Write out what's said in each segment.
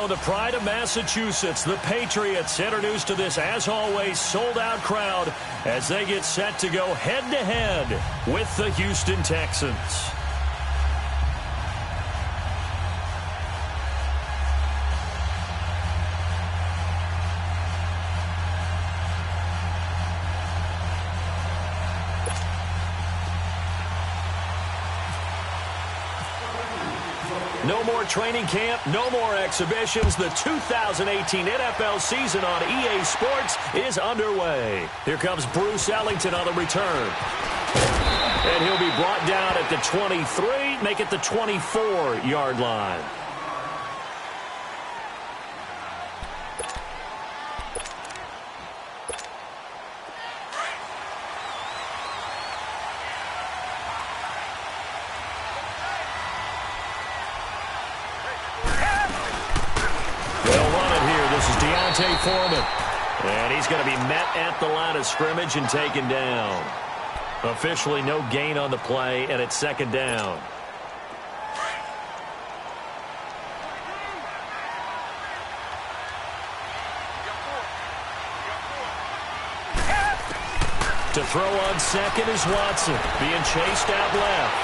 So the pride of Massachusetts, the Patriots, introduced to this, as always, sold-out crowd as they get set to go head-to-head with the Houston Texans. No more training camp, no more exhibitions. The 2018 NFL season on EA Sports is underway. Here comes Bruce Ellington on the return. And he'll be brought down at the 23, make it the 24-yard line. Foreman. And he's going to be met at the line of scrimmage and taken down. Officially no gain on the play, and it's second down. To throw on second is Watson, being chased out left.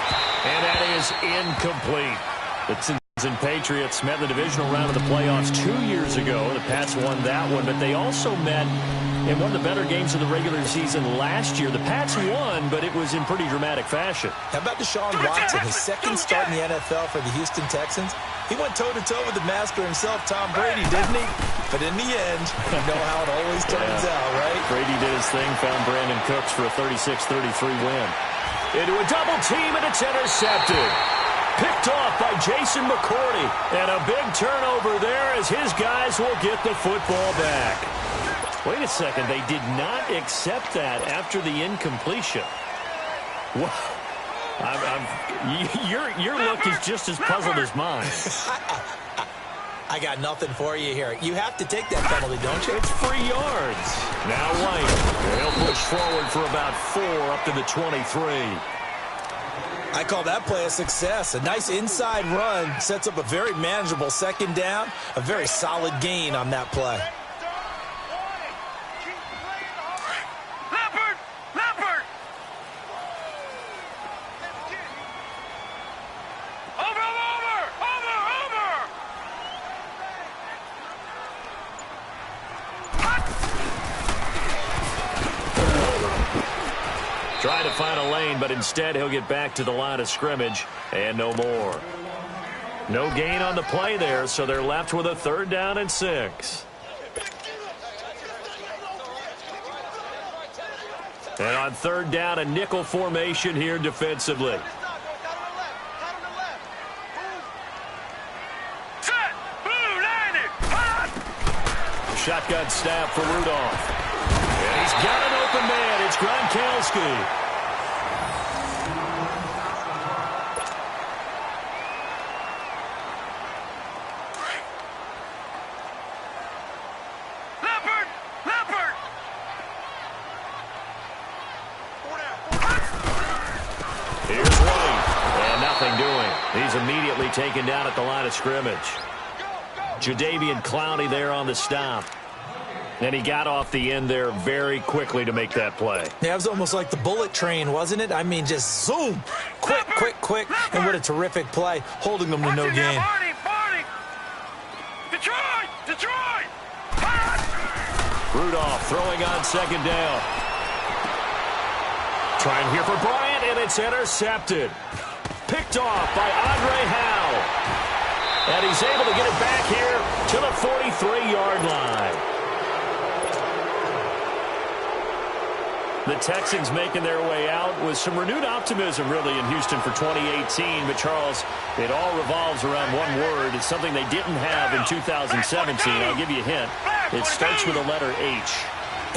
And that is incomplete. The and Patriots met in the divisional round of the playoffs 2 years ago. The Pats won that one, but they also met in one of the better games of the regular season last year. The Pats won, but it was in pretty dramatic fashion. How about Deshaun Watson, his second start in the NFL for the Houston Texans? He went toe-to-toe with the master himself, Tom Brady, didn't he? But in the end, you know how it always turns out, right? Brady did his thing, found Brandon Cooks for a 36-33 win. Into a double team, and it's intercepted. Picked off by Jason McCourty. And a big turnover there as his guys will get the football back. Wait a second. They did not accept that after the incompletion. Wow. Your look is just as puzzled as mine. I got nothing for you here. You have to take that penalty, don't you? It's 3 yards. Now White. They'll push forward for about 4 up to the 23. I call that play a success. A nice inside run sets up a very manageable second down. A very solid gain on that play. Leopard! Trying to find a lane, but instead he'll get back to the line of scrimmage and no more. No gain on the play there, so they're left with a 3rd down and 6. And on 3rd down, a nickel formation here defensively. Shotgun snap for Rudolph. And he's got an open man. It's Gronkowski. Leopard! Here's White. And nothing doing. He's immediately taken down at the line of scrimmage. Jadeveon Clowney there on the stop. And he got off the end there very quickly to make that play. Yeah, it was almost like the bullet train, wasn't it? I mean, just zoom. Quick. And what a terrific play, holding them to no gain. Detroit! Rudolph throwing on 2nd down. Trying here for Bryant, and it's intercepted. Picked off by Andre Howe. And he's able to get it back here to the 43-yard line. The Texans making their way out with some renewed optimism, really, in Houston for 2018. But, Charles, it all revolves around one word. It's something they didn't have in 2017. I'll give you a hint. It starts with the letter H.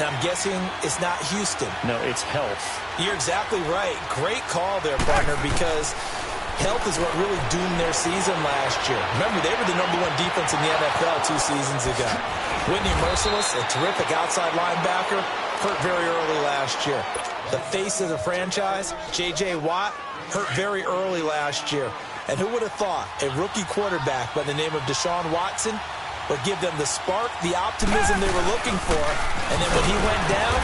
I'm guessing it's not Houston. No, it's health. You're exactly right. Great call there, partner, because health is what really doomed their season last year. Remember, they were the #1 defense in the NFL 2 seasons ago. Whitney Merciless, a terrific outside linebacker, hurt very early last year. The face of the franchise, J.J. Watt, hurt very early last year. And who would have thought a rookie quarterback by the name of Deshaun Watson but give them the spark, the optimism they were looking for. And then when he went down,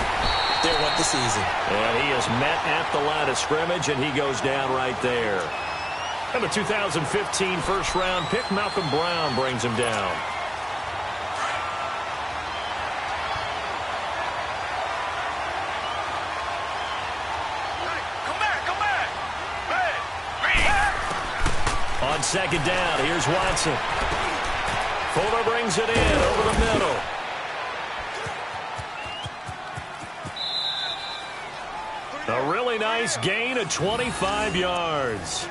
there went the season. And he is met at the line of scrimmage, and he goes down right there. And the 2015 first-round pick, Malcolm Brown, brings him down. On second down, here's Watson. Fuller brings it in over the middle. A really nice gain of 25 yards.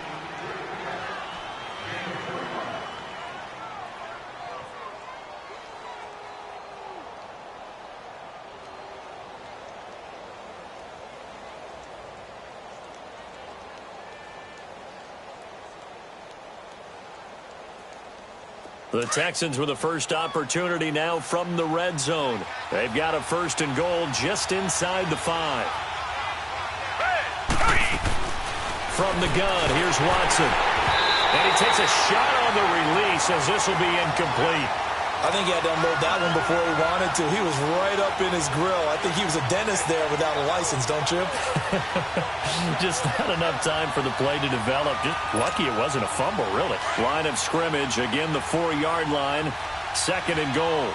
The Texans with the first opportunity now from the red zone. They've got a first and goal just inside the 5. From the gun, here's Watson. And he takes a shot on the release as this will be incomplete. I think he had to unload that one before he wanted to. He was right up in his grill. I think he was a dentist there without a license, don't you? Just not enough time for the play to develop. Just lucky it wasn't a fumble, really. Line of scrimmage, again the 4-yard line. Second and goal.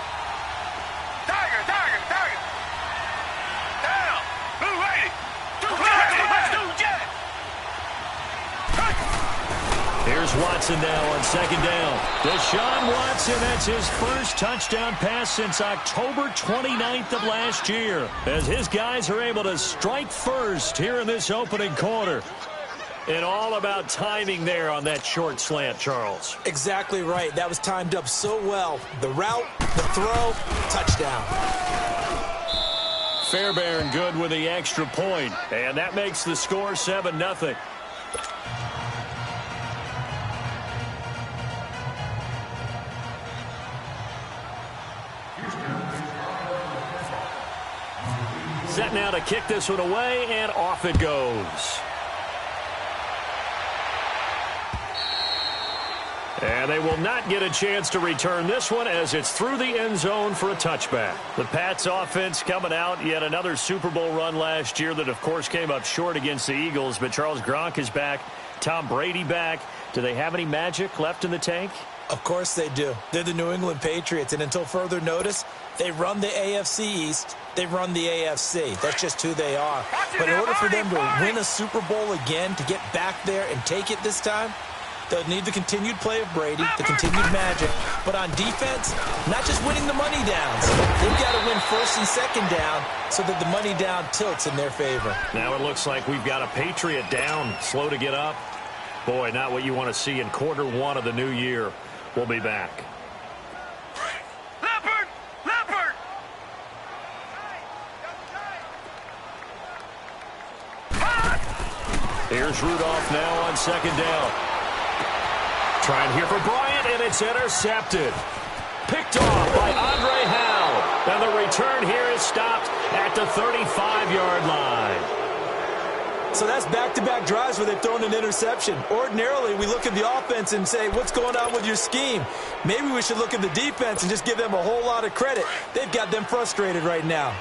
Tiger! Down! Blue lady! Let's do jet! Here's Watson now on second down. Deshaun Watson, that's his first touchdown pass since October 29th of last year, as his guys are able to strike first here in this opening quarter. And all about timing there on that short slant, Charles. Exactly right. That was timed up so well. The route, the throw, touchdown. Fairbairn good with the extra point, and that makes the score 7-0. Set now to kick this one away, and off it goes. And they will not get a chance to return this one as it's through the end zone for a touchback. The Pats offense coming out, yet another Super Bowl run last year that, of course, came up short against the Eagles. But Charles Gronk is back, Tom Brady back. Do they have any magic left in the tank? Of course they do. They're the New England Patriots, and until further notice, they run the AFC East. They run the AFC. That's just who they are. But in order for them to win a Super Bowl again, to get back there and take it this time, they'll need the continued play of Brady, the continued magic. But on defense, not just winning the money downs. They've got to win first and second down so that the money down tilts in their favor. Now it looks like we've got a Patriot down, slow to get up. Boy, not what you want to see in quarter one of the new year. We'll be back. Leopard! Here's Rudolph now on second down. Trying here for Bryant, and it's intercepted. Picked off by Andre Howe. And the return here is stopped at the 35-yard line. So that's back-to-back drives where they've thrown an interception. Ordinarily, we look at the offense and say, what's going on with your scheme? Maybe we should look at the defense and just give them a whole lot of credit. They've got them frustrated right now.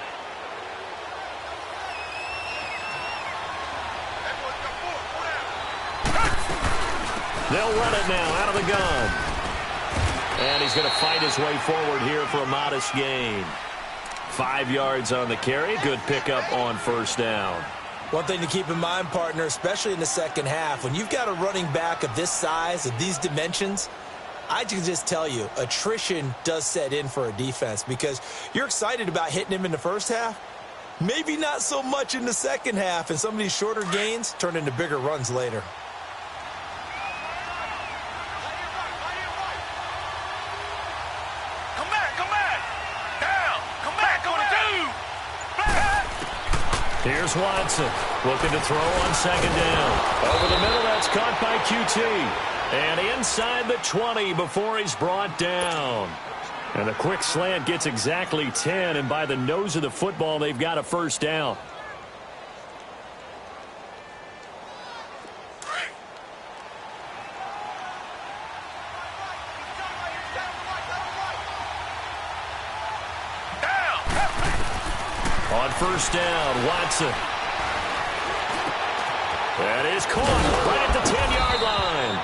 They'll run it now out of the gun. And he's going to fight his way forward here for a modest gain. 5 yards on the carry. Good pickup on first down. One thing to keep in mind, partner, especially in the second half, when you've got a running back of this size, of these dimensions, I can just tell you, attrition does set in for a defense because you're excited about hitting him in the first half. Maybe not so much in the second half, and some of these shorter gains turn into bigger runs later. Here's Watson looking to throw on second down. Over the middle, that's caught by QT. And inside the 20 before he's brought down. And the quick slant gets exactly 10, and by the nose of the football, they've got a first down. On first down, Watson. That is caught right at the 10-yard line.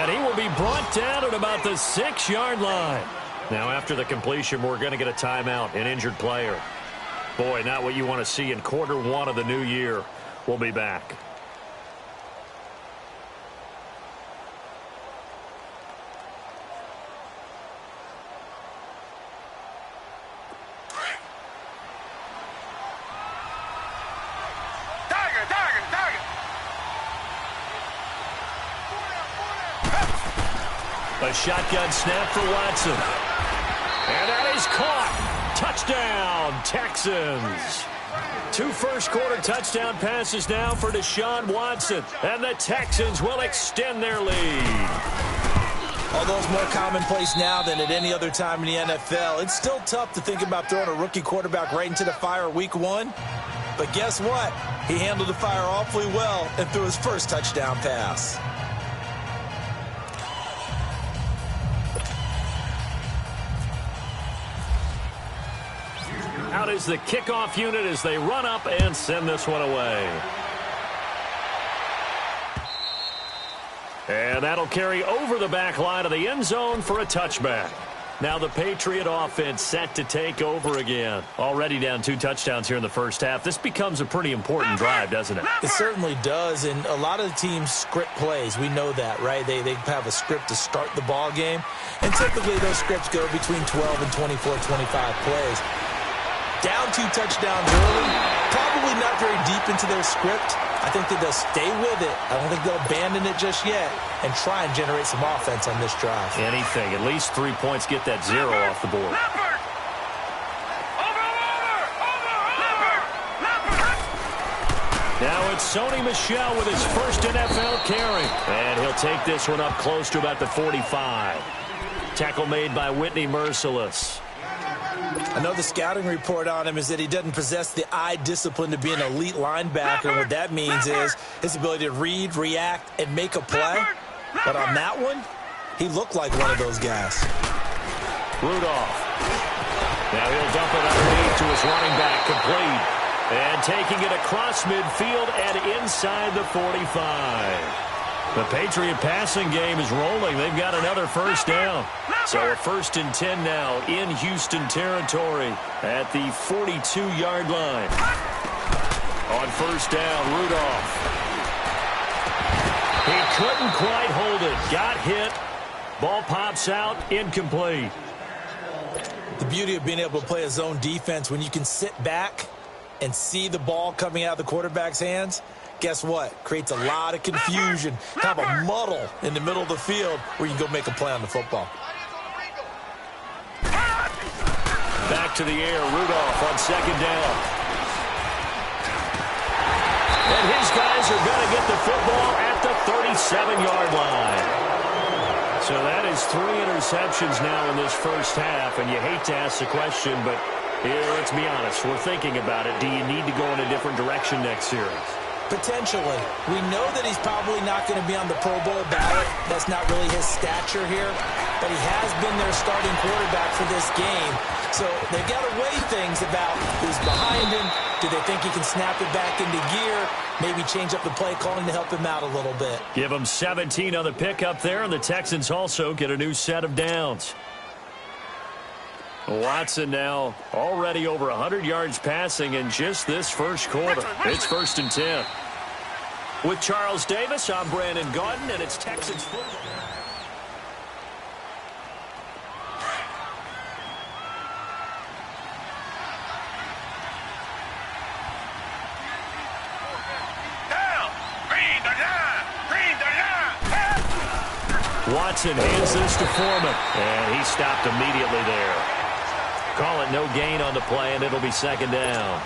And he will be brought down at about the 6-yard line. Now, after the completion, we're going to get a timeout, an injured player. Boy, not what you want to see in quarter one of the new year. We'll be back. A shotgun snap for Watson. And that is caught. Touchdown, Texans. 2 first-quarter touchdown passes now for Deshaun Watson. And the Texans will extend their lead. Although it's more commonplace now than at any other time in the NFL, it's still tough to think about throwing a rookie quarterback right into the fire week 1. But guess what? He handled the fire awfully well and threw his first touchdown pass. Out is the kickoff unit as they run up and send this one away. And that'll carry over the back line of the end zone for a touchback. Now the Patriot offense set to take over again. Already down 2 touchdowns here in the first half. This becomes a pretty important drive, doesn't it? It certainly does, and a lot of the teams script plays. We know that, right? They have a script to start the ball game, and typically those scripts go between 12 and 24, 25 plays. Down 2 touchdowns early, probably not very deep into their script. I think that they'll stay with it. I don't think they'll abandon it just yet and try and generate some offense on this drive. Anything. At least 3 points, get that 0 off the board. Now it's Sony Michel with his first NFL carry. And he'll take this one up close to about the 45. Tackle made by Whitney Merciless. I know the scouting report on him is that he doesn't possess the eye discipline to be an elite linebacker. And what that means is his ability to read, react, and make a play. But on that one, he looked like one of those guys. Rudolph. Now he'll dump it underneath to his running back, complete. And taking it across midfield and inside the 45. The Patriot passing game is rolling. They've got another first down. So a 1st and 10 now in Houston territory at the 42-yard line. On first down, Rudolph. He couldn't quite hold it. Got hit. Ball pops out, incomplete. The beauty of being able to play a zone defense when you can sit back and see the ball coming out of the quarterback's hands, guess what? Creates a lot of confusion, kind of a muddle in the middle of the field where you can go make a play on the football. Back to the air, Rudolph on second down. And his guys are going to get the football at the 37-yard line. So that is 3 interceptions now in this first half, and you hate to ask the question, but here, let's be honest, we're thinking about it. Do you need to go in a different direction next series? Potentially. We know that he's probably not going to be on the Pro Bowl ballot. That's not really his stature here. But he has been their starting quarterback for this game. So they've got to weigh things about who's behind him. Do they think he can snap it back into gear? Maybe change up the play calling to help him out a little bit. Give him 17 on the pickup there, and the Texans also get a new set of downs. Watson now already over 100 yards passing in just this first quarter. It's 1st and 10. With Charles Davis, I'm Brandon Gaudin, and it's Texans football. Watson hands this to Foreman, and he stopped immediately there. Call it no gain on the play, and it'll be second down.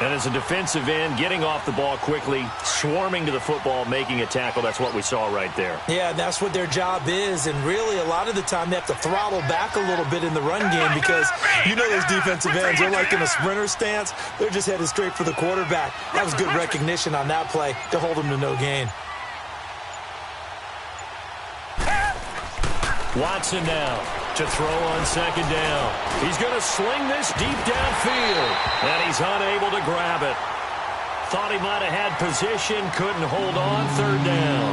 And as a defensive end, getting off the ball quickly, swarming to the football, making a tackle, that's what we saw right there. Yeah, that's what their job is, and really a lot of the time they have to throttle back a little bit in the run game because you know those defensive ends, they're like in a sprinter stance. They're just headed straight for the quarterback. That was good recognition on that play to hold him to no gain. Watson now to throw on second down. He's going to sling this deep downfield, and he's unable to grab it. Thought he might have had position, couldn't hold on, third down.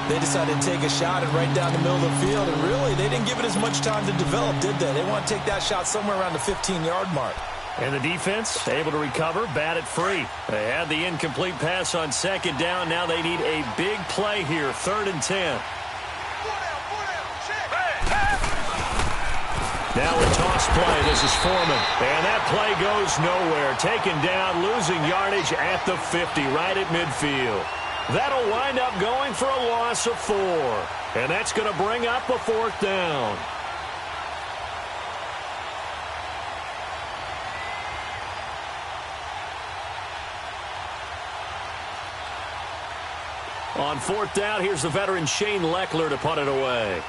They decided to take a shot and right down the middle of the field, and really, they didn't give it as much time to develop, did they? They want to take that shot somewhere around the 15-yard mark. And the defense able to recover, bat it free. They had the incomplete pass on second down. Now they need a big play here, 3rd and 10. Now a toss play. This is Foreman. And that play goes nowhere. Taken down, losing yardage at the 50, right at midfield. That'll wind up going for a loss of 4. And that's going to bring up a 4th down. On 4th down, here's the veteran Shane Leckler to punt it away.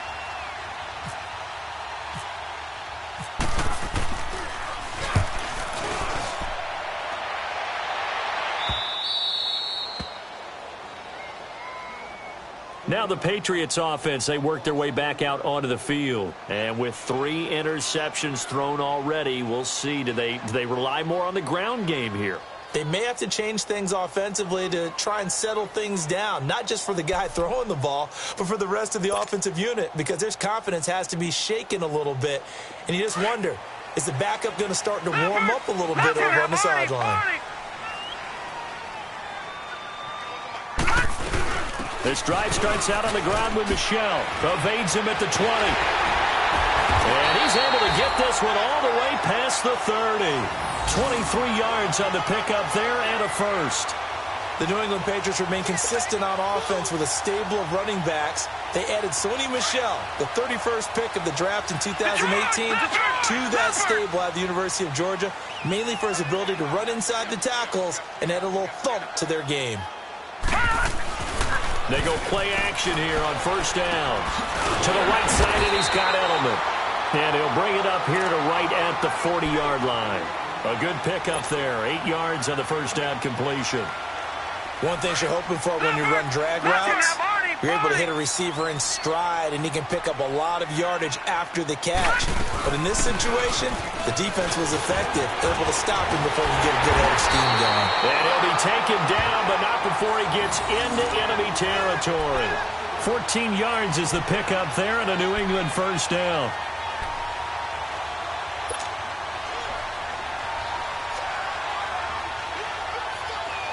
Now the Patriots offense, they work their way back out onto the field. And with 3 interceptions thrown already, we'll see, do they rely more on the ground game here? They may have to change things offensively to try and settle things down, not just for the guy throwing the ball, but for the rest of the offensive unit, because their confidence has to be shaken a little bit. And you just wonder, is the backup going to start to warm up a little bit over on the sideline? This drive starts out on the ground with Michel. Evades him at the 20. And he's able to get this one all the way past the 30. 23 yards on the pickup there and a first. The New England Patriots remain consistent on offense with a stable of running backs. They added Sony Michel, the 31st pick of the draft in 2018, to that stable at the University of Georgia, mainly for his ability to run inside the tackles and add a little thump to their game. They go play action here on 1st down. To the right side, and he's got Edelman. And he'll bring it up here to right at the 40-yard line. A good pickup there. 8 yards on the 1st down completion. One thing you're hoping for when you run drag routes, you're able to hit a receiver in stride, and he can pick up a lot of yardage after the catch. But in this situation, the defense was effective, able to stop him before he get a good head of steam going. And he'll be taken down, but not before he gets into enemy territory. 14 yards is the pickup there, and a New England 1st down.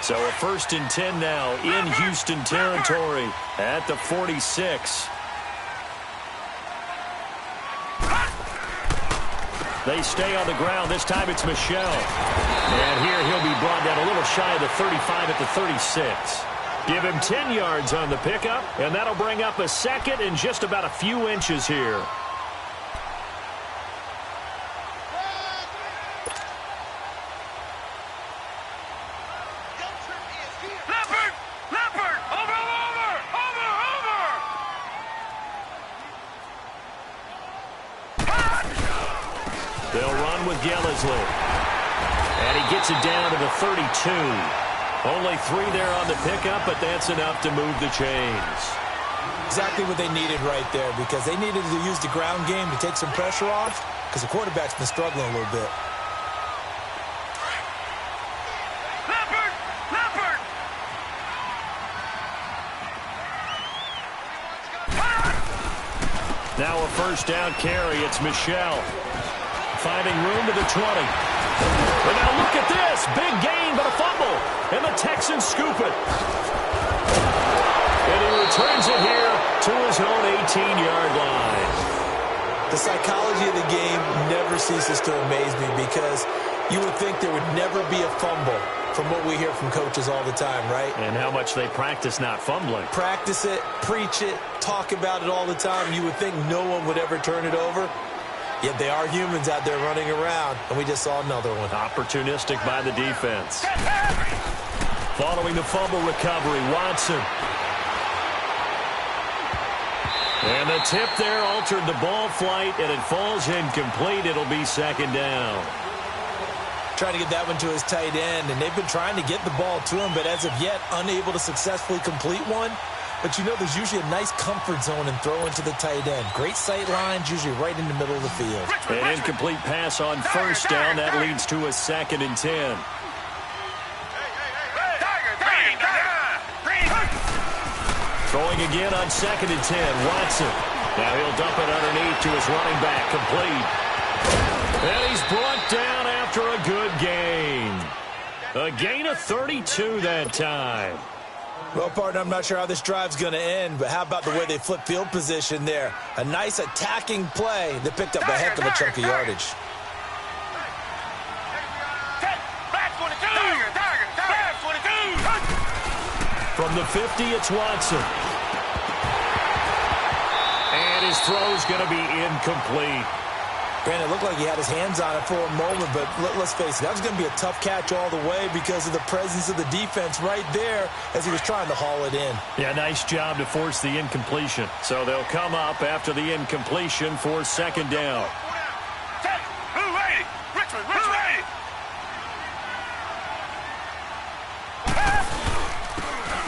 So a 1st and 10 now in Houston territory at the 46. They stay on the ground. This time it's Michel. And here he'll be brought down a little shy of the 35 at the 36. Give him 10 yards on the pickup, and that'll bring up a 2nd and just about a few inches here. They'll run with Gillisley. And he gets it down to the 32. Only 3 there on the pickup, but that's enough to move the chains. Exactly what they needed right there, because they needed to use the ground game to take some pressure off, because the quarterback's been struggling a little bit. Now a 1st down carry. It's Michel. Finding room to the 20. And now look at this. Big gain, but a fumble. And the Texans scoop it. And he returns it here to his own 18-yard line. The psychology of the game never ceases to amaze me, because you would think there would never be a fumble from what we hear from coaches all the time, right? And how much they practice not fumbling. Practice it, preach it, talk about it all the time. You would think no one would ever turn it over. Yet they are humans out there running around, and we just saw another one. Opportunistic by the defense. Following the fumble recovery, Watson. And the tip there altered the ball flight, and it falls incomplete. It'll be 2nd down. Trying to get that one to his tight end, and they've been trying to get the ball to him, but as of yet, unable to successfully complete one. But you know there's usually a nice comfort zone in throwing to the tight end. Great sight lines, usually right in the middle of the field. An incomplete pass on first down. That leads to a 2nd and 10. Throwing again on 2nd and 10. Watson. Now he'll dump it underneath to his running back. Complete. And he's brought down after a good gain. A gain of 32 that time. Well, partner, I'm not sure how this drive's going to end, but how about the way they flip field position there? A nice attacking play that picked up a heck of a chunk of yardage. From the 50, it's Watson. And his throw's going to be incomplete. Brandon, it looked like he had his hands on it for a moment, but let's face it, that was going to be a tough catch all the way because of the presence of the defense right there as he was trying to haul it in. Yeah, nice job to force the incompletion. So they'll come up after the incompletion for 2nd down.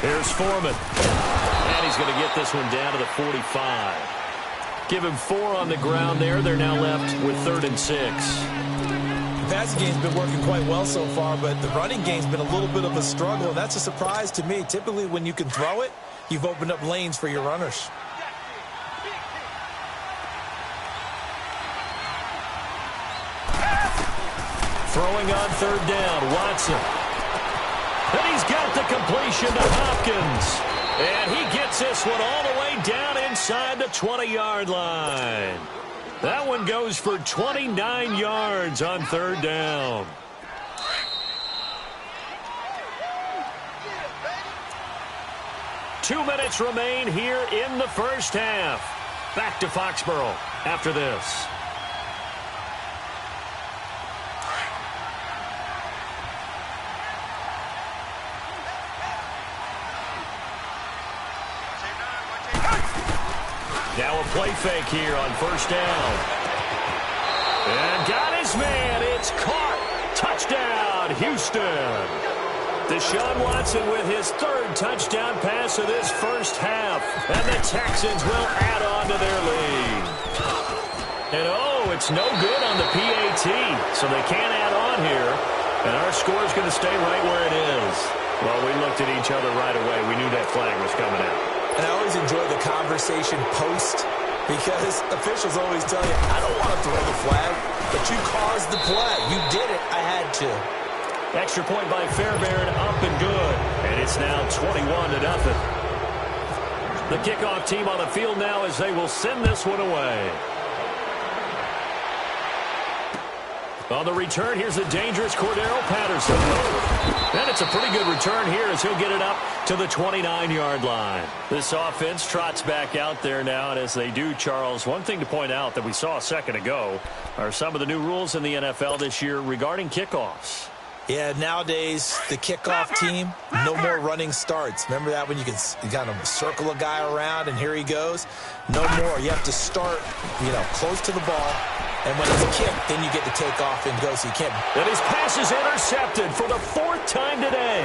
Here's Foreman. And he's going to get this one down to the 45. Give him 4 on the ground there. They're now left with 3rd and 6. The passing game's been working quite well so far, but the running game's been a little bit of a struggle, and that's a surprise to me. Typically, when you can throw it, you've opened up lanes for your runners. Throwing on 3rd down, Watson. And he's got the completion to Hopkins. And he gets this one all the way down inside the 20-yard line. That one goes for 29 yards on 3rd down. Two minutes remain here in the first half. Back to Foxborough after this. Now a play fake here on 1st down. And got his man. It's caught. Touchdown, Houston. Deshaun Watson with his 3rd touchdown pass of this first half. And the Texans will add on to their lead. And it's no good on the PAT. So they can't add on here. And our score is going to stay right where it is. Well, we looked at each other right away. We knew that flag was coming out. And I always enjoy the conversation post because officials always tell you, I don't want to throw the flag, but you caused the play. You did it. I had to. Extra point by Fairbairn, up and good. And it's now 21-0. The kickoff team on the field now as they will send this one away. On the return, here's the dangerous Cordero Patterson. And it's a pretty good return here as he'll get it up to the 29-yard line. This offense trots back out there now, and as they do, Charles, one thing to point out that we saw a second ago are some of the new rules in the NFL this year regarding kickoffs. Yeah, nowadays, the kickoff team, no more running starts. Remember that when you kind of circle a guy around and here he goes? No more. You have to start, close to the ball. And when it's kicked, then you get to take off and go, so you can't. And his pass is intercepted for the 4th time today.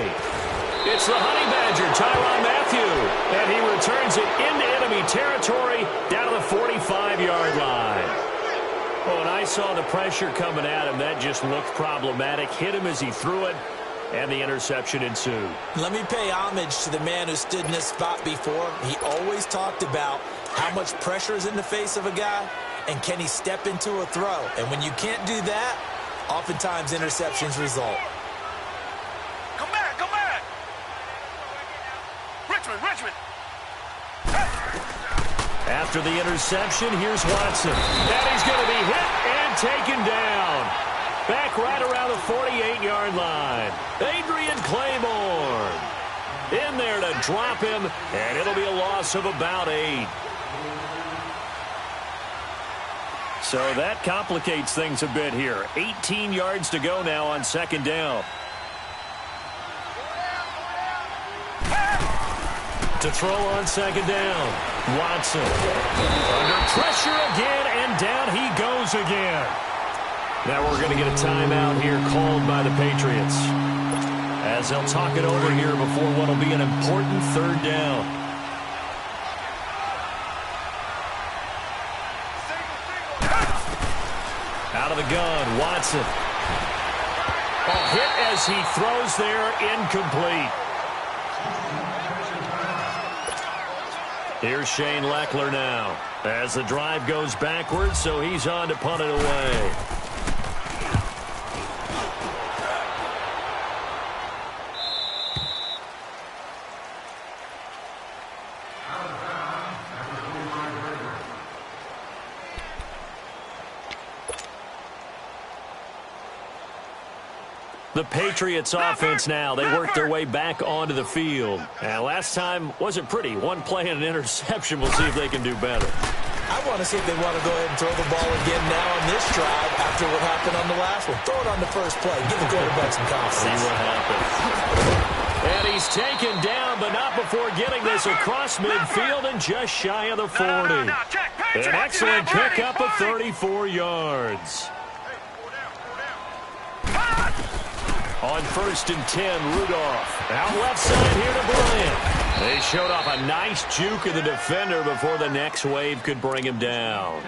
It's the Honey Badger, Tyrann Mathieu. And he returns it into enemy territory down to the 45-yard line. Oh, and I saw the pressure coming at him. That just looked problematic. Hit him as he threw it, and the interception ensued. Let me pay homage to the man who stood in this spot before. He always talked about how much pressure is in the face of a guy, and can he step into a throw? And when you can't do that, oftentimes interceptions result. Come back. Richmond. After the interception, here's Watson. And he's going to be hit and taken down. Back right around the 48-yard line. Adrian Claiborne in there to drop him, and it'll be a loss of about 8. So that complicates things a bit here. 18 yards to go now on 2nd down. To throw on 2nd down, Watson. Under pressure again, and down he goes again. Now we're going to get a timeout here called by the Patriots, as they'll talk it over here before what will be an important 3rd down. Out of the gun, Watson. A hit as he throws there, incomplete. Here's Shane Leckler now. As the drive goes backwards, so he's on to punt it away. The Patriots offense now. They work their way back onto the field. And last time wasn't pretty. One play and an interception. We'll see if they can do better. I want to see if they want to go ahead and throw the ball again now on this drive after what happened on the last one. Throw it on the first play. Give the quarterback some confidence. See what happens. And he's taken down, but not before getting this across midfield and just shy of the 40. An excellent pickup of 34 yards. On 1st and 10, Rudolph. Out left side here to Bryant. They showed off a nice juke of the defender before the next wave could bring him down.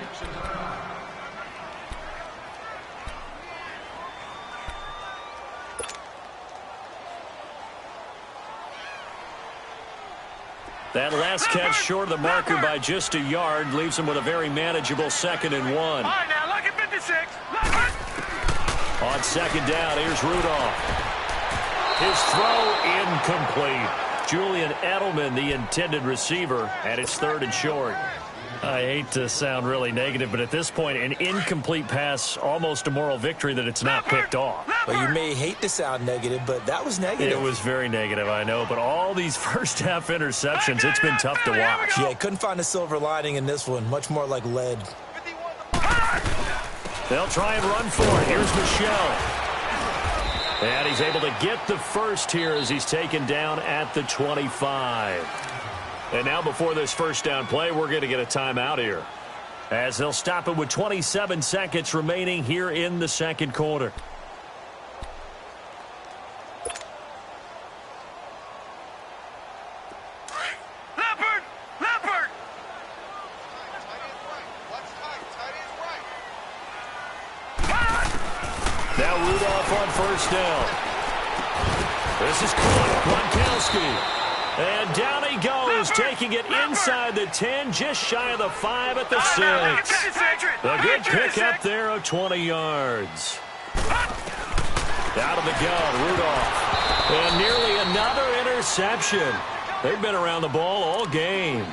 That last catch short of the marker by just a yard leaves him with a very manageable 2nd and 1. All right, now, look at 56. On 2nd down, here's Rudolph. His throw incomplete. Julian Edelman, the intended receiver, at his 3rd and short. I hate to sound really negative, but at this point, an incomplete pass, almost a moral victory that it's not picked off. Well, you may hate to sound negative, but that was negative. It was very negative, I know, but all these first-half interceptions, it's been tough to watch. Yeah, couldn't find a silver lining in this one. Much more like lead. They'll try and run for it. Here's Michelle. And he's able to get the first here as he's taken down at the 25. And now before this first down play, we're going to get a timeout here, as they'll stop it with 27 seconds remaining here in the 2nd quarter. Now Rudolph on 1st down. This is Gronkowski. And down he goes, taking it inside the 10, just shy of the 5 at the 6. A good pickup there of 20 yards. Out of the gun, Rudolph. And nearly another interception. They've been around the ball all game.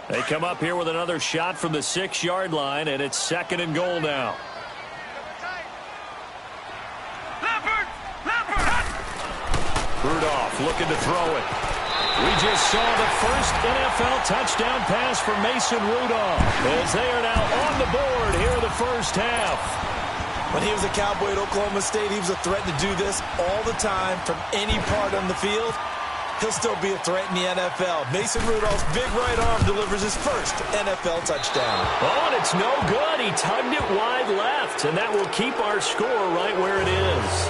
They come up here with another shot from the 6-yard line, and it's 2nd and goal now. Rudolph looking to throw it. We just saw the first NFL touchdown pass for Mason Rudolph, as they are now on the board here in the first half. When he was a Cowboy at Oklahoma State, he was a threat to do this all the time from any part on the field. He'll still be a threat in the NFL. Mason Rudolph's big right arm delivers his first NFL touchdown. Oh, and it's no good. He tugged it wide left, and that will keep our score right where it is.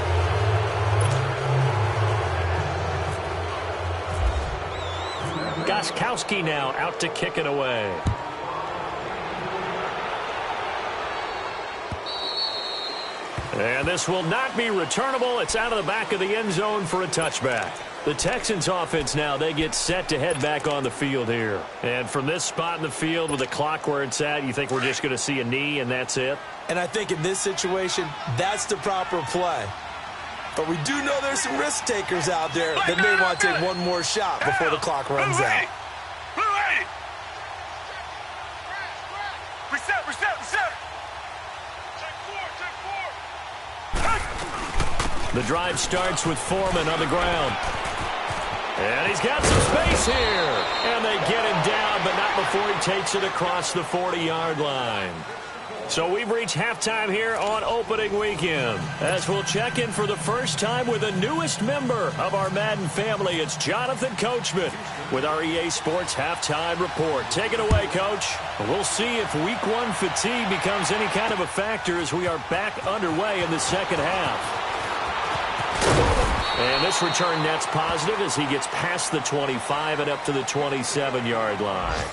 Gostkowski now out to kick it away. And this will not be returnable. It's out of the back of the end zone for a touchback. The Texans offense now, they get set to head back on the field here. And from this spot in the field with the clock where it's at, you think we're just going to see a knee and that's it? And I think in this situation, that's the proper play. But we do know there's some risk takers out there that may want to take one more shot before the clock runs out. Reset. The drive starts with Foreman on the ground. And he's got some space here. And they get him down, but not before he takes it across the 40-yard line. So we've reached halftime here on opening weekend, as we'll check in for the first time with the newest member of our Madden family. It's Jonathan Coachman with our EA Sports Halftime Report. Take it away, Coach. We'll see if Week 1 fatigue becomes any kind of a factor as we are back underway in the second half. And this return net's positive as he gets past the 25 and up to the 27-yard line.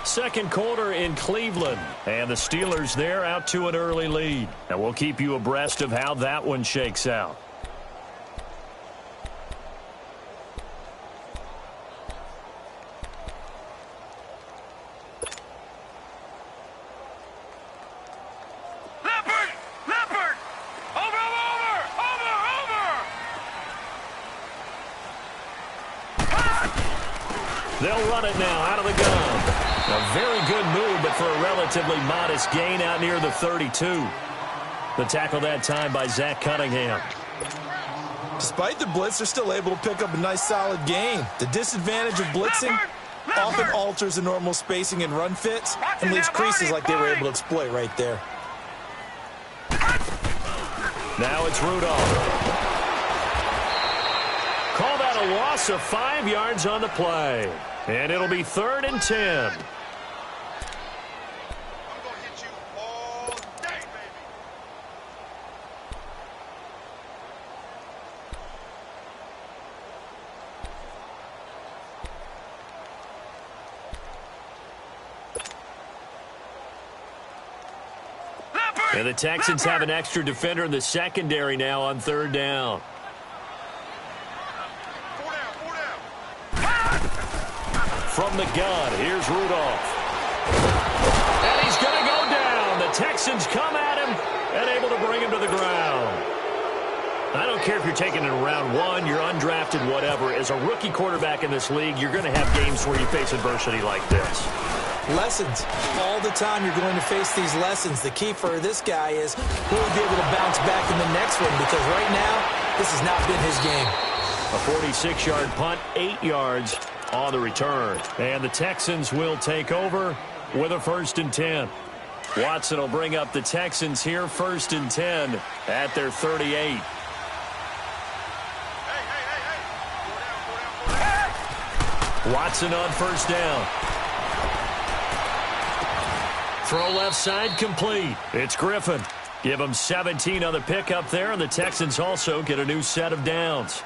Second quarter in Cleveland, and the Steelers there out to an early lead. And we'll keep you abreast of how that one shakes out. They'll run it now out of the gun. A very good move, but for a relatively modest gain out near the 32. The tackle that time by Zach Cunningham. Despite the blitz, they're still able to pick up a nice solid gain. The disadvantage of blitzing often alters the normal spacing and run fits and leaves creases like they were able to exploit right there. Now it's Rudolph. Call that a loss of 5 yards on the play. And it'll be 3rd and 10. And the Texans have an extra defender in the secondary now on 3rd down. From the gun, here's Rudolph. And he's going to go down. The Texans come at him and able to bring him to the ground. I don't care if you're taking it in round 1, you're undrafted, whatever. As a rookie quarterback in this league, you're going to have games where you face adversity like this. Lessons. All the time you're going to face these lessons. The key for this guy is will he be able to bounce back in the next one, because right now, this has not been his game. A 46-yard punt, 8 yards on the return. And the Texans will take over with a 1st and 10. Watson will bring up the Texans here, 1st and 10 at their 38. Watson on 1st down. Throw left side complete. It's Griffin. Give him 17 on the pickup there, and the Texans also get a new set of downs.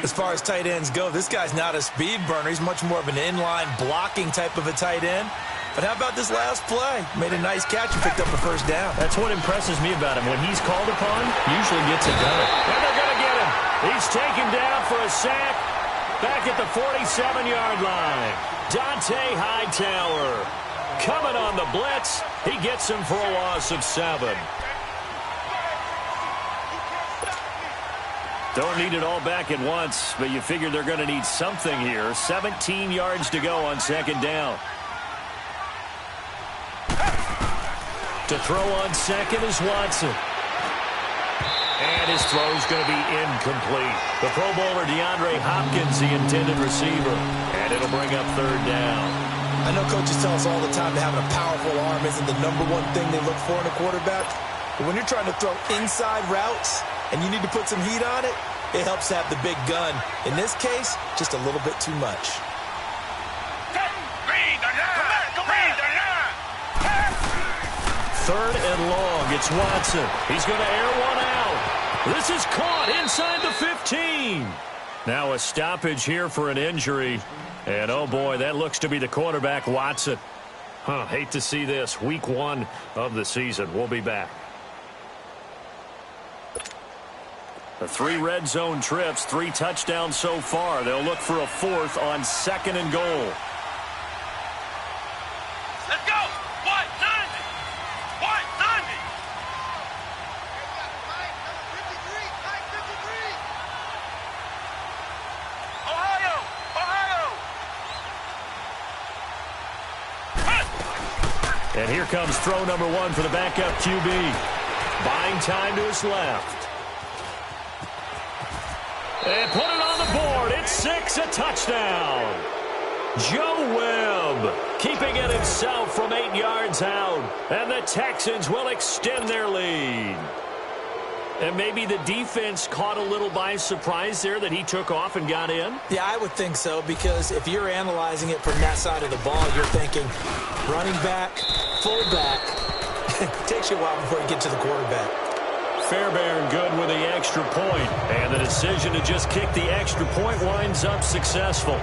As far as tight ends go, this guy's not a speed burner. He's much more of an inline blocking type of a tight end. But how about this last play? Made a nice catch and picked up a 1st down. That's what impresses me about him. When he's called upon, usually gets it done. And they're going to get him. He's taken down for a sack back at the 47-yard line. Dante Hightower coming on the blitz. He gets him for a loss of 7. Don't need it all back at once, but you figure they're going to need something here. 17 yards to go on 2nd down. To throw on 2nd is Watson. And his throw's going to be incomplete. The Pro Bowler DeAndre Hopkins, the intended receiver. And it'll bring up 3rd down. I know coaches tell us all the time that having a powerful arm isn't the #1 thing they look for in a quarterback. But when you're trying to throw inside routes and you need to put some heat on it, it helps to have the big gun. In this case, just a little bit too much. 3rd and long. It's Watson. He's going to air one out. This is caught inside the 15. Now a stoppage here for an injury. And, oh, boy, that looks to be the quarterback, Watson. Hate to see this. Week 1 of the season. We'll be back. The 3 red zone trips, 3 touchdowns so far. They'll look for a 4th on 2nd and goal. Let's go! What? 90! What? 90! Ohio! Ohio! And here comes throw number 1 for the backup QB. Buying time to his left. And put it on the board. It's 6, a touchdown. Joe Webb keeping it himself from 8 yards out. And the Texans will extend their lead. And maybe the defense caught a little by surprise there that he took off and got in? Yeah, I would think so, because if you're analyzing it from that side of the ball, you're thinking running back, fullback. It takes you a while before you get to the quarterback. Fairbairn good with the extra point. And the decision to just kick the extra point winds up successful.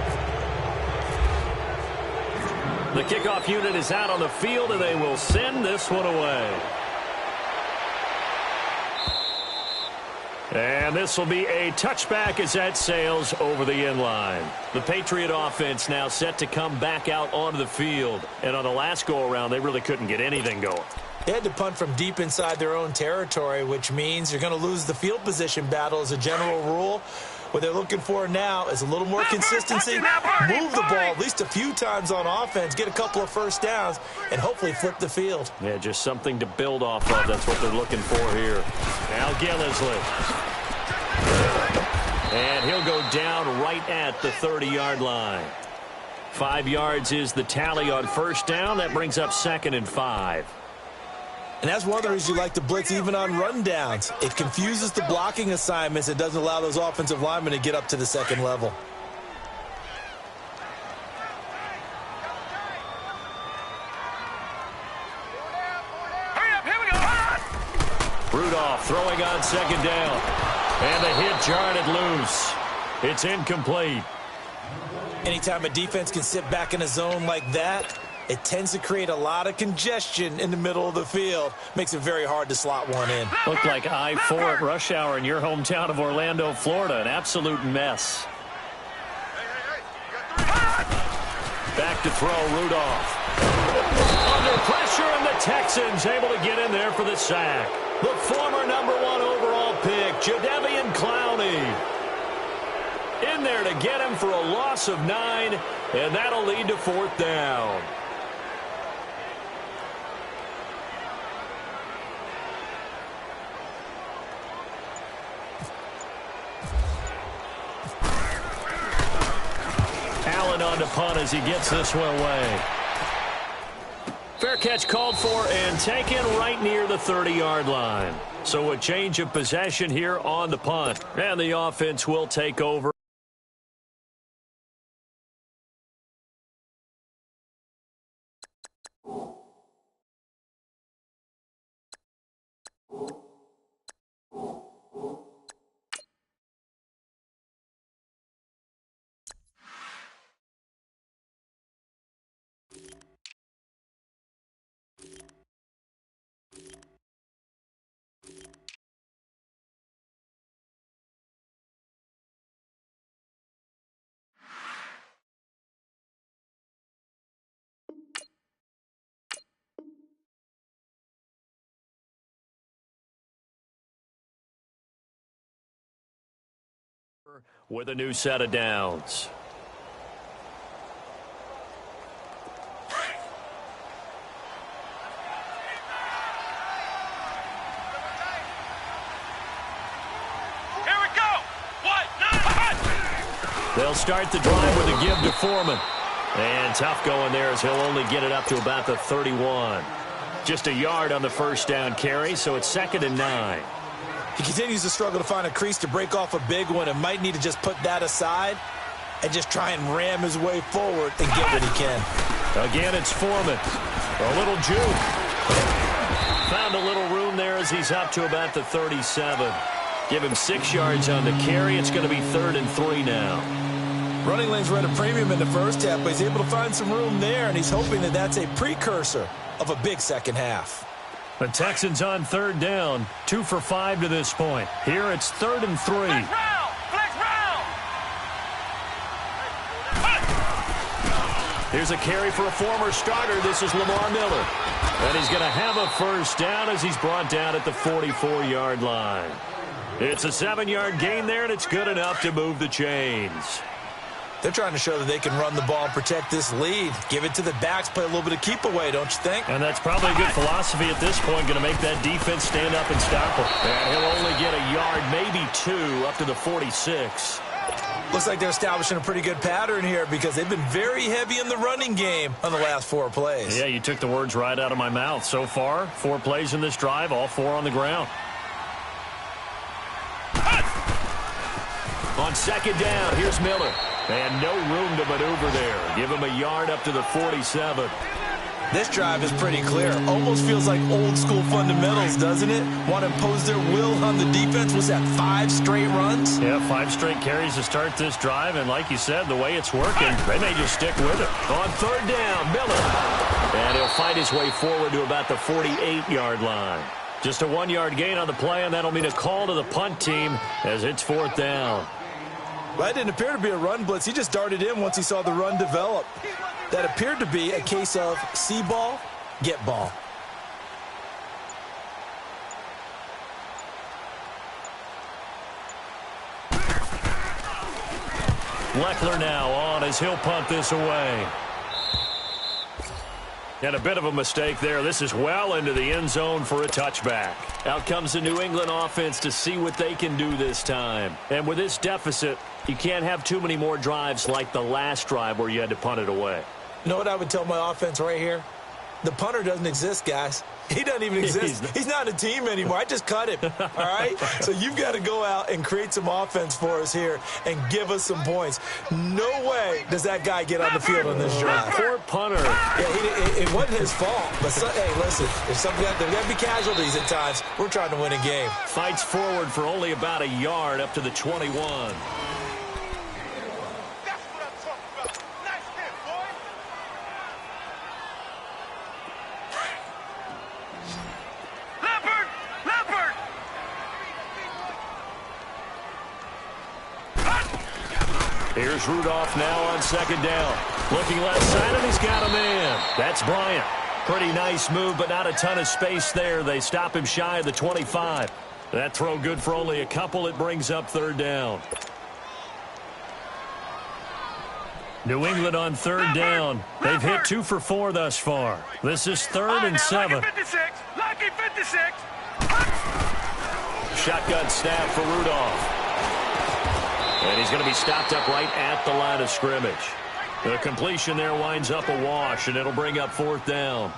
The kickoff unit is out on the field, and they will send this one away. And this will be a touchback as that sails over the end line. The Patriot offense now set to come back out onto the field. And on the last go-around, they really couldn't get anything going. They had to punt from deep inside their own territory, which means you're going to lose the field position battle as a general rule. What they're looking for now is a little more consistency, move the ball at least a few times on offense, get a couple of first downs, and hopefully flip the field. Yeah, just something to build off of. That's what they're looking for here. Now Gillisley. And he'll go down right at the 30-yard line. 5 yards is the tally on first down. That brings up 2nd and 5. And that's one of the reasons you like to blitz even on rundowns. It confuses the blocking assignments. It doesn't allow those offensive linemen to get up to the second level. Hurry up, here we go. Rudolph throwing on 2nd down. And the hit jarred loose. It's incomplete. Anytime a defense can sit back in a zone like that, it tends to create a lot of congestion in the middle of the field. Makes it very hard to slot one in. Looked like I-4 at rush hour in your hometown of Orlando, Florida. An absolute mess. Back to throw, Rudolph. Under pressure, and the Texans able to get in there for the sack. The former #1 overall pick, Jadeveon Clowney. In there to get him for a loss of 9, and that'll lead to 4th down. Allen on to punt as he gets this one away. Fair catch called for and taken right near the 30-yard line. So a change of possession here on the punt. And the offense will take over. With a new set of downs. Here we go. They'll start the drive with a give to Foreman. And tough going there as he'll only get it up to about the 31. Just a yard on the first down carry, so it's 2nd and 9. He continues to struggle to find a crease to break off a big one and might need to just put that aside and just try and ram his way forward and get what he can. Again, it's Foreman. A little juke. Found a little room there as he's up to about the 37. Give him 6 yards on the carry. It's going to be 3rd and 3 now. Running lanes were at a premium in the first half, but he's able to find some room there, and he's hoping that that's a precursor of a big second half. The Texans on 3rd down, 2 for 5 to this point. Here it's 3rd and 3. Flex round. Here's a carry for a former starter. This is Lamar Miller. And he's going to have a first down as he's brought down at the 44-yard line. It's a 7-yard gain there, and it's good enough to move the chains. They're trying to show that they can run the ball and protect this lead. Give it to the backs, play a little bit of keep away, don't you think? And that's probably a good philosophy at this point, going to make that defense stand up and stop him. And he'll only get a yard, maybe 2, up to the 46. Looks like they're establishing a pretty good pattern here because they've been very heavy in the running game on the last 4 plays. Yeah, you took the words right out of my mouth. So far, 4 plays in this drive, all 4 on the ground. On 2nd down, here's Miller. And no room to maneuver there. Give him a yard up to the 47. This drive is pretty clear. Almost feels like old school fundamentals, doesn't it? Want to impose their will on the defense. Was that 5 straight runs? Yeah, 5 straight carries to start this drive. And like you said, the way it's working, they may just stick with it. On 3rd down, Miller. And he'll fight his way forward to about the 48-yard line. Just a 1-yard gain on the play, and that'll mean a call to the punt team as it's 4th down. Well, that didn't appear to be a run blitz. He just darted in once he saw the run develop. That appeared to be a case of see ball, get ball. Leckler now on as he'll punt this away. And a bit of a mistake there. This is well into the end zone for a touchback. Out comes the New England offense to see what they can do this time. And with this deficit, you can't have too many more drives like the last drive where you had to punt it away. You know what I would tell my offense right here? The punter doesn't exist, guys. He doesn't even exist. He's not a team anymore. I just cut him, all right? So you've got to go out and create some offense for us here and give us some points. No way does that guy get on the field on this drive. Poor punter. Yeah, it wasn't his fault. But, hey, listen, if there's got to be casualties at times. We're trying to win a game. Fights forward for only about a yard up to the 21. Here's Rudolph now on 2nd down. Looking left side, and he's got a man. That's Bryant. Pretty nice move, but not a ton of space there. They stop him shy of the 25. That throw good for only a couple. It brings up 3rd down. New England on 3rd down. They've hit 2 for 4 thus far. This is 3rd and 7. Lucky 56. Shotgun snap for Rudolph. And he's going to be stopped up right at the line of scrimmage. The completion there winds up a wash, and it'll bring up 4th down.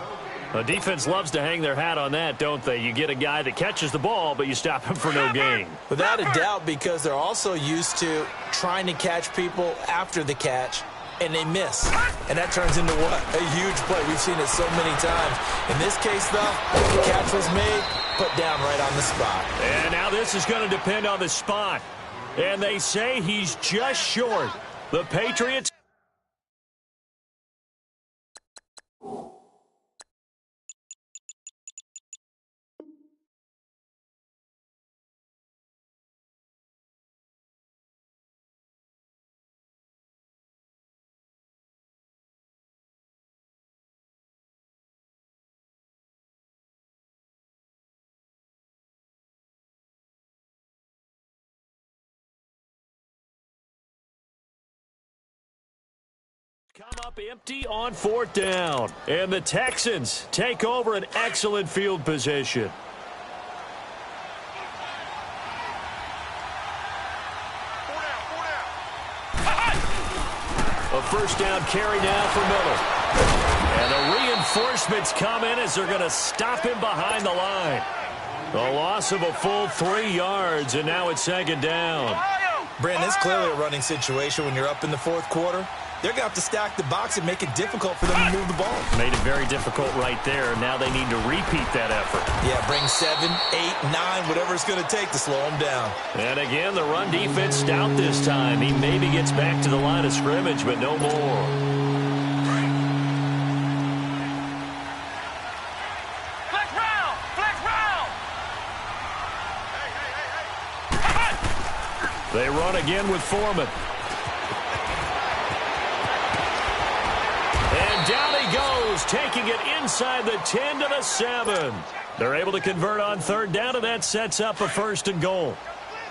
The defense loves to hang their hat on that, don't they? You get a guy that catches the ball, but you stop him for no gain. Without a doubt, because they're also used to trying to catch people after the catch, and they miss. And that turns into what? A huge play. We've seen it so many times. In this case, though, the catch was made, put down right on the spot. And now this is going to depend on the spot. And they say he's just short. The Patriots. Come up empty on 4th down. And the Texans take over an excellent field position. A 1st down carry now for Miller. And the reinforcements come in as they're going to stop him behind the line. A loss of a full 3 yards, and now it's 2nd down. Brandon, it's clearly a running situation when you're up in the 4th quarter. They're going to have to stack the box and make it difficult for them to move the ball. Made it very difficult right there. Now they need to repeat that effort. Yeah, bring 7, 8, 9, whatever it's going to take to slow them down. And again, the run defense stout this time. He maybe gets back to the line of scrimmage, but no more. They run again with Foreman. And down he goes, taking it inside the 10 to the 7. They're able to convert on 3rd down, and that sets up a 1st and goal.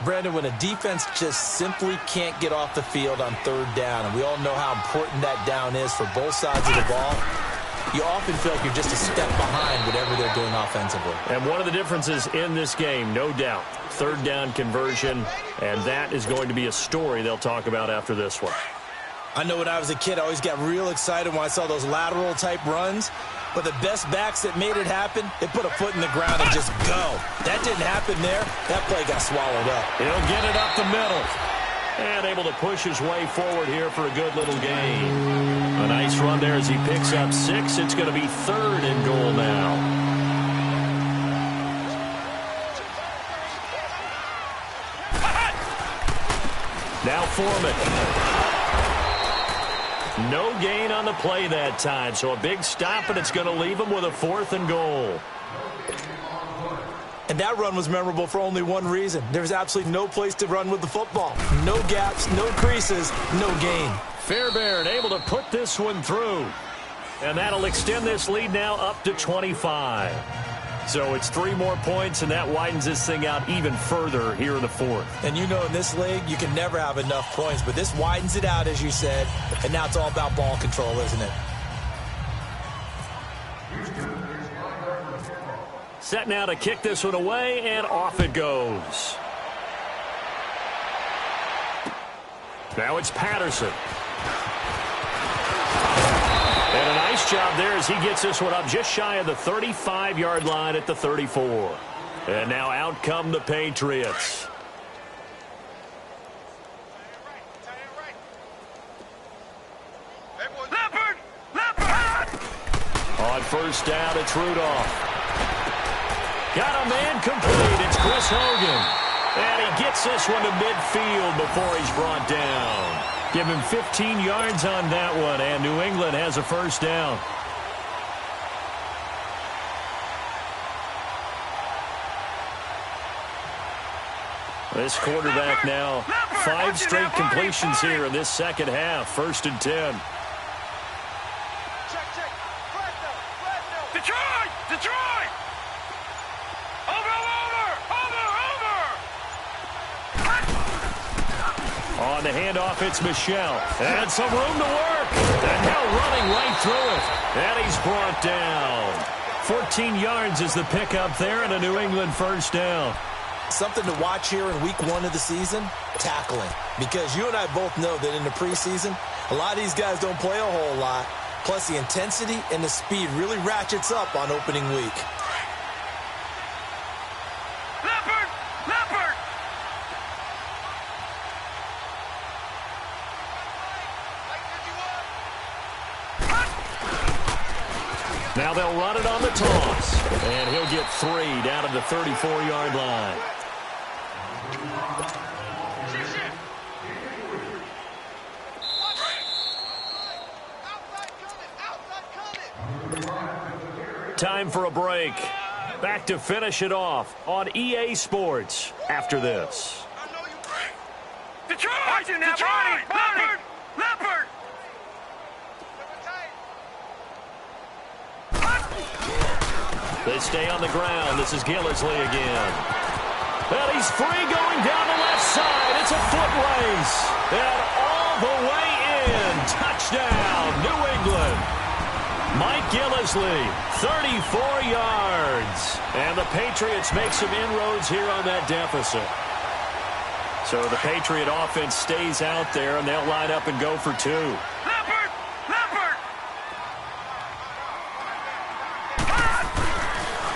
Brandon, when a defense just simply can't get off the field on 3rd down, and we all know how important that down is for both sides of the ball, you often feel like you're just a step behind whatever they're doing offensively. And one of the differences in this game, no doubt, 3rd down conversion, and that is going to be a story they'll talk about after this one. I know when I was a kid, I always got real excited when I saw those lateral-type runs. But the best backs that made it happen, they put a foot in the ground and just go. That didn't happen there. That play got swallowed up. He'll get it up the middle. And able to push his way forward here for a good little gain. A nice run there as he picks up 6. It's going to be 3rd and goal now. Now Foreman. No gain on the play that time, so a big stop, and it's going to leave him with a 4th and goal. And that run was memorable for only one reason. There's absolutely no place to run with the football. No gaps, no creases, no gain. Fairbairn able to put this one through. And that'll extend this lead now up to 25. So it's 3 more points, and that widens this thing out even further here in the 4th. And you know in this league, you can never have enough points, but this widens it out, as you said, and now it's all about ball control, isn't it? Set now to kick this one away, and off it goes. Now it's Patterson. And a nice job there as he gets this one up just shy of the 35-yard line at the 34. And now out come the Patriots. On first down, it's Rudolph. Got a man complete. It's Chris Hogan. And he gets this one to midfield before he's brought down. Give him 15 yards on that one, and New England has a first down. This quarterback now, 5 straight completions here in this second half. 1st and 10. Detroit! On the handoff, it's Michelle. And some room to work. And now running right through it. And he's brought down. 14 yards is the pickup there, and a New England first down. Something to watch here in week 1 of the season, tackling. Because you and I both know that in the preseason, a lot of these guys don't play a whole lot. Plus, the intensity and the speed really ratchets up on opening week. Now they'll run it on the toss. And he'll get 3 down to the 34-yard line. Time for a break. Back to finish it off on EA Sports after this. Detroit! Leopard! They stay on the ground. This is Gillisley again. And he's free going down the left side. It's a foot race. And all the way in. Touchdown, New England. Mike Gillisley, 34 yards. And the Patriots make some inroads here on that deficit. So the Patriot offense stays out there, and they'll line up and go for 2. Leopard!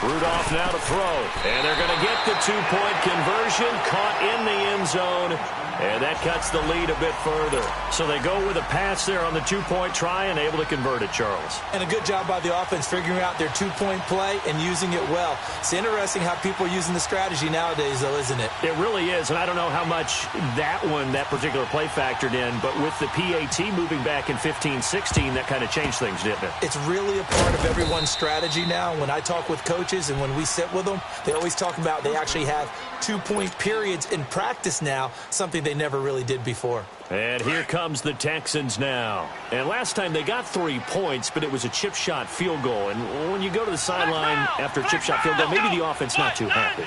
Rudolph now to throw. And they're going to get the 2-point conversion. Caught in the end zone. And that cuts the lead a bit further. So they go with a pass there on the 2-point try and able to convert it, Charles. And a good job by the offense figuring out their 2-point play and using it well. It's interesting how people are using the strategy nowadays, though, isn't it? It really is, and I don't know how much that particular play factored in, but with the PAT moving back in 15-16, that kind of changed things, didn't it? It's really a part of everyone's strategy now. When I talk with coaches and when we sit with them, they always talk about they actually have 2-point periods in practice now, something they never really did before. And here comes the Texans now. And last time they got 3 points, but it was a chip shot field goal. And when you go to the sideline after a chip shot field goal, maybe the offense not too happy.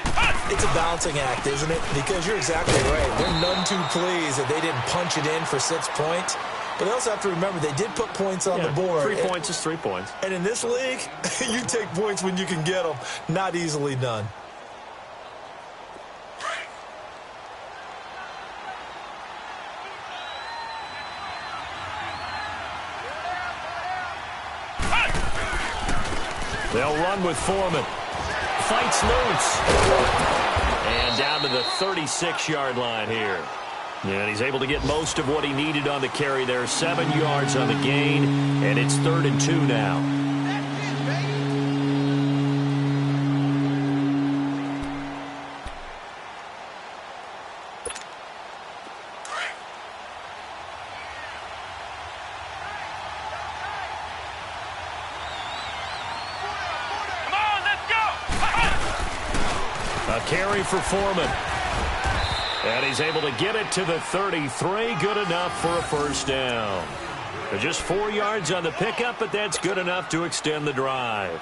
It's a balancing act, isn't it? Because you're exactly right. They're none too pleased that they didn't punch it in for 6 points. But they also have to remember they did put points on the board. 3 points is 3 points. And in this league, you take points when you can get them. Not easily done. They'll run with Foreman. Fights loose. And down to the 36-yard line here. And he's able to get most of what he needed on the carry there. 7 yards on the gain, and it's 3rd and 2 now. A carry for Foreman. And he's able to get it to the 33. Good enough for a first down. Just 4 yards on the pickup, but that's good enough to extend the drive.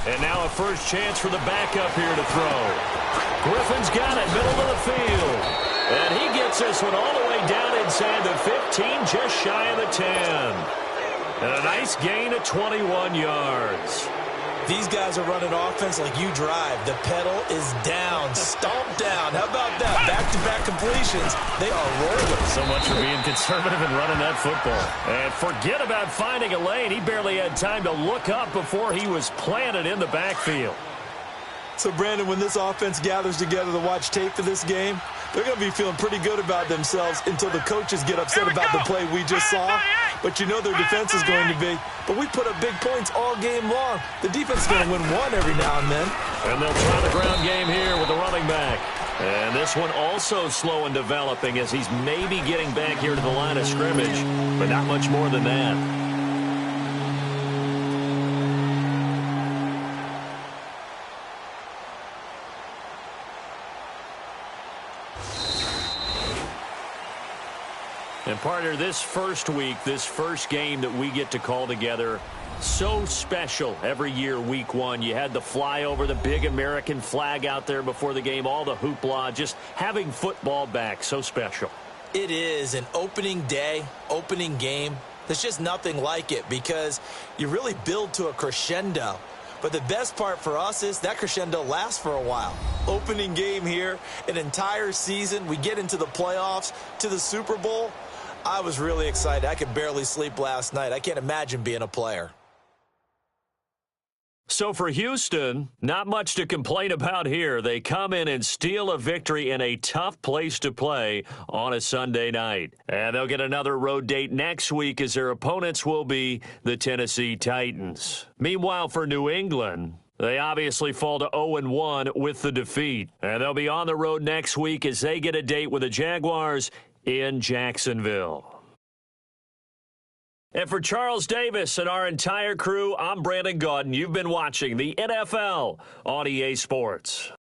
And now a first chance for the backup here to throw. Griffin's got it, middle of the field. And he gets this one all the way down inside the 15, just shy of the 10. And a nice gain of 21 yards. These guys are running offense like you drive. The pedal is down, stomp down. How about that? Back-to-back completions. They are rolling. So much for being conservative and running that football. And forget about finding a lane. He barely had time to look up before he was planted in the backfield. So, Brandon, when this offense gathers together to watch tape for this game, they're going to be feeling pretty good about themselves until the coaches get upset about the play we just saw. But you know their defense is going to be. But we put up big points all game long. The defense is going to win one every now and then. And they'll try the ground game here with the running back. And this one also slow in developing as he's maybe getting back here to the line of scrimmage, but not much more than that. And, partner, this first week, this first game that we get to call together, so special every year, week one. You had the flyover, the big American flag out there before the game, all the hoopla, just having football back, so special. It is an opening day, opening game. There's just nothing like it because you really build to a crescendo. But the best part for us is that crescendo lasts for a while. Opening game here, an entire season. We get into the playoffs, to the Super Bowl. I was really excited. I could barely sleep last night. I can't imagine being a player. So for Houston, not much to complain about here. They come in and steal a victory in a tough place to play on a Sunday night. And they'll get another road date next week as their opponents will be the Tennessee Titans. Meanwhile, for New England, they obviously fall to 0-1 with the defeat. And they'll be on the road next week as they get a date with the Jaguars in Jacksonville. And for Charles Davis and our entire crew, I'm Brandon Gaudin. You've been watching the NFL on EA Sports.